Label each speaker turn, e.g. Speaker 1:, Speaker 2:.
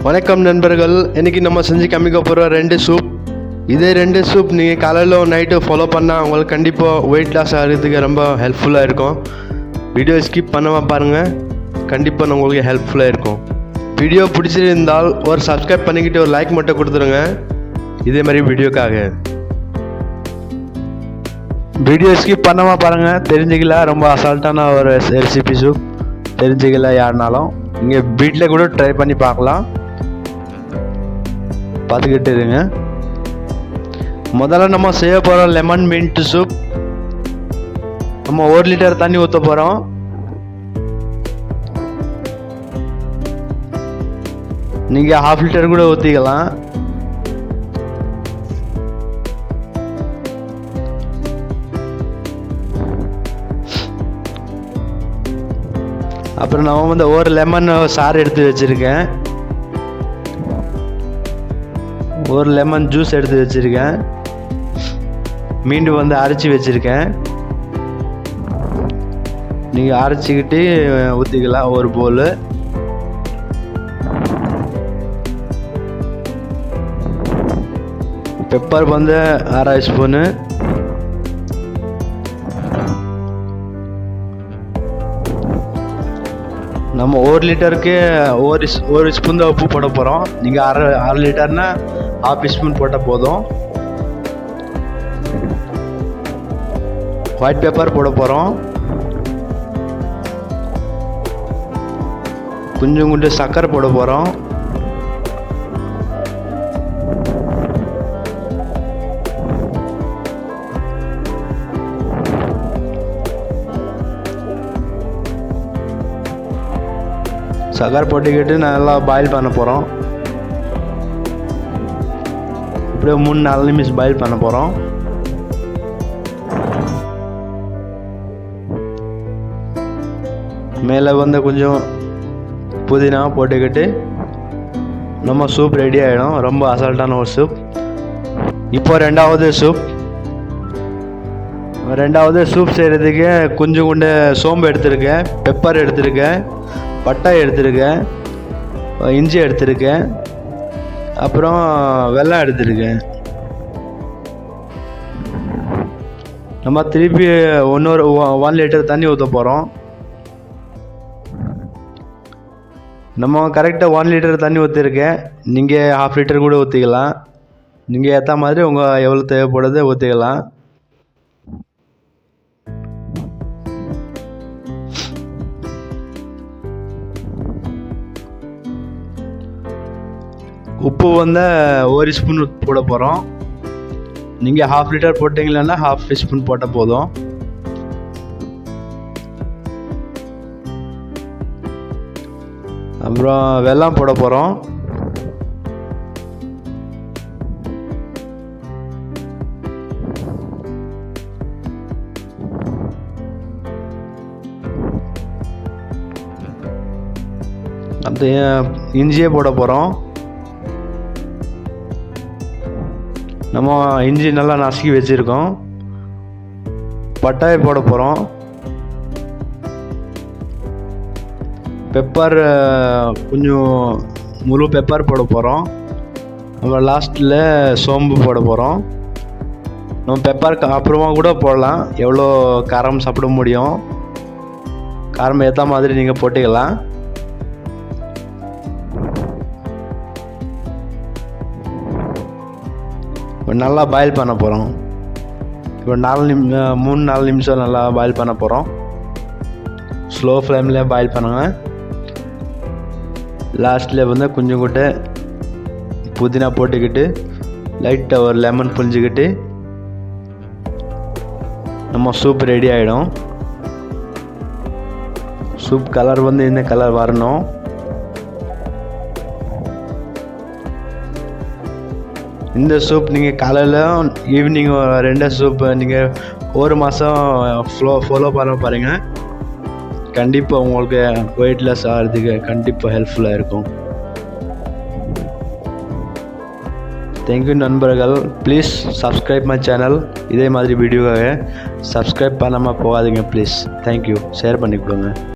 Speaker 1: வணக்கம் நண்பர்கள். இன்றைக்கி நம்ம செஞ்சு காமிக்க போகிற 2 சூப். இதே 2 சூப் நீங்கள் காலையில் நைட்டு ஃபாலோ பண்ணால் உங்களுக்கு கண்டிப்பாக வெயிட் லாஸ் ஆகிறதுக்கு ரொம்ப ஹெல்ப்ஃபுல்லாக இருக்கும். வீடியோ ஸ்கிப் பண்ணாமல் பாருங்கள், கண்டிப்பாக உங்களுக்கு ஹெல்ப்ஃபுல்லாக இருக்கும். வீடியோ பிடிச்சிருந்தால் ஒரு சப்ஸ்கிரைப் பண்ணிக்கிட்டு ஒரு லைக் மட்டும் கொடுத்துருங்க. இதே மாதிரி வீடியோக்காக வீடியோ ஸ்கிப் பண்ணாமல் பாருங்கள், தெரிஞ்சுக்கலாம். ரொம்ப அசால்ட்டான ஒரு ரெசிபி சூப், தெரிஞ்சுக்கல யாருனாலும் நீங்கள் வீட்டில் கூட ட்ரை பண்ணி பார்க்கலாம். பார்த்துக்கிட்டு இருங்க. முதல்ல நம்ம செய்ய போகிறோம் லெமன் மின்ட் சூப். நம்ம 1 லிட்டர் தண்ணி ஊற்ற போகிறோம். நீங்கள் 1/2 லிட்டர் கூட ஊற்றிக்கலாம். அப்புறம் நம்ம ஒரு லெமன் சாறு எடுத்து வச்சுருக்கேன், ஒரு லெமன் ஜூஸ் எடுத்து வச்சுருக்கேன், மீண்டும் அரைச்சி வச்சுருக்கேன். நீங்கள் அரைச்சிக்கிட்டு ஊற்றிக்கலாம் ஒரு பவுல். Pepper 1/2 spoon. நம்ம 1 லிட்டருக்கு ஒரு ஸ்பூன் தான் உப்பு போட போகிறோம். நீங்கள் அரை லிட்டர்னா 1/2 ஸ்பூன் போட்டால் போதும். ஒயிட் பெப்பர் போட போகிறோம். கொஞ்சம் சர்க்கரை போட போகிறோம். சர்க்கரை போட்டுக்கிட்டு நல்லா பாயில் பண்ண போகிறோம். இப்படியே 3-4 நிமிஷம் பாயில் பண்ண போகிறோம். மேலே கொஞ்சம் புதினா போட்டுக்கிட்டு நம்ம சூப் ரெடி ஆகிடும். ரொம்ப அசால்ட்டான ஒரு சூப். இப்போ ரெண்டாவது சூப் செய்கிறதுக்கு கொஞ்சம் சோம்பு எடுத்துருக்கேன், பெப்பர் எடுத்துருக்கேன், பட்டை எடுத்துருக்கேன், இஞ்சி எடுத்துருக்கேன், அப்புறம் வெல்லம் எடுத்துருக்கேன். நம்ம திருப்பி 1 லிட்டர் தண்ணி ஊற்ற போகிறோம். நம்ம கரெக்டாக 1 லிட்டர் தண்ணி ஊற்றிருக்கேன். நீங்கள் 1/2 லிட்டர் கூட ஊற்றிக்கலாம். நீங்கள் ஏற்ற மாதிரி எவ்வளோ தேவைப்படுது ஊற்றிக்கலாம். உப்பு 1 ஸ்பூன் போட போகிறோம். நீங்கள் 1/2 லிட்டர் போட்டிங்கன்னா 1/2 ஸ்பூன் போட்டால் போதும். அப்புறம் வெல்லம் போட போகிறோம். அந்த இஞ்சியே போட போகிறோம். நம்ம இஞ்சி நல்லா நசுக்கி வச்சுருக்கோம். பட்டாயை போட போகிறோம். பெப்பர் கொஞ்சம் முழு பெப்பர் போட போகிறோம். நம்ம லாஸ்ட்டில் சோம்பு போட போகிறோம். நம்ம பெப்பருக்கு அப்புறமா கூட போடலாம், எவ்வளோ காரம் சாப்பிட முடியும். காரம் ஏற்ற மாதிரி நீங்கள் போட்டுக்கலாம். நல்லா பாயில் பண்ண போகிறோம். இப்போ 3-4 நிமிஷம் நல்லா பாயில் பண்ண போகிறோம். ஸ்லோ ஃப்ளேமில் பாயில் பண்ணுங்க. லாஸ்ட்டில் கொஞ்சம் கூட புதினா போட்டுக்கிட்டு லைட்டாக ஒரு லெமன் புழிஞ்சிக்கிட்டு நம்ம சூப் ரெடி ஆகிடும். சூப் கலர் இந்த கலர் வரணும். இந்த சூப் நீங்கள் காலையில் ஈவினிங் 2 சூப் நீங்கள் 1 மாதம் ஃபாலோ பண்ண பாருங்கள். கண்டிப்பாக உங்களுக்கு வெயிட் லாஸ் ஆகிறதுக்கு கண்டிப்பாக ஹெல்ப்ஃபுல்லாக இருக்கும். தேங்க்யூ நண்பர்கள். Please subscribe my channel. இதே மாதிரி வீடியோவாக சப்ஸ்கிரைப் பண்ணாமல் போகாதீங்க ப்ளீஸ். தேங்க்யூ. ஷேர் பண்ணி கொடுங்க.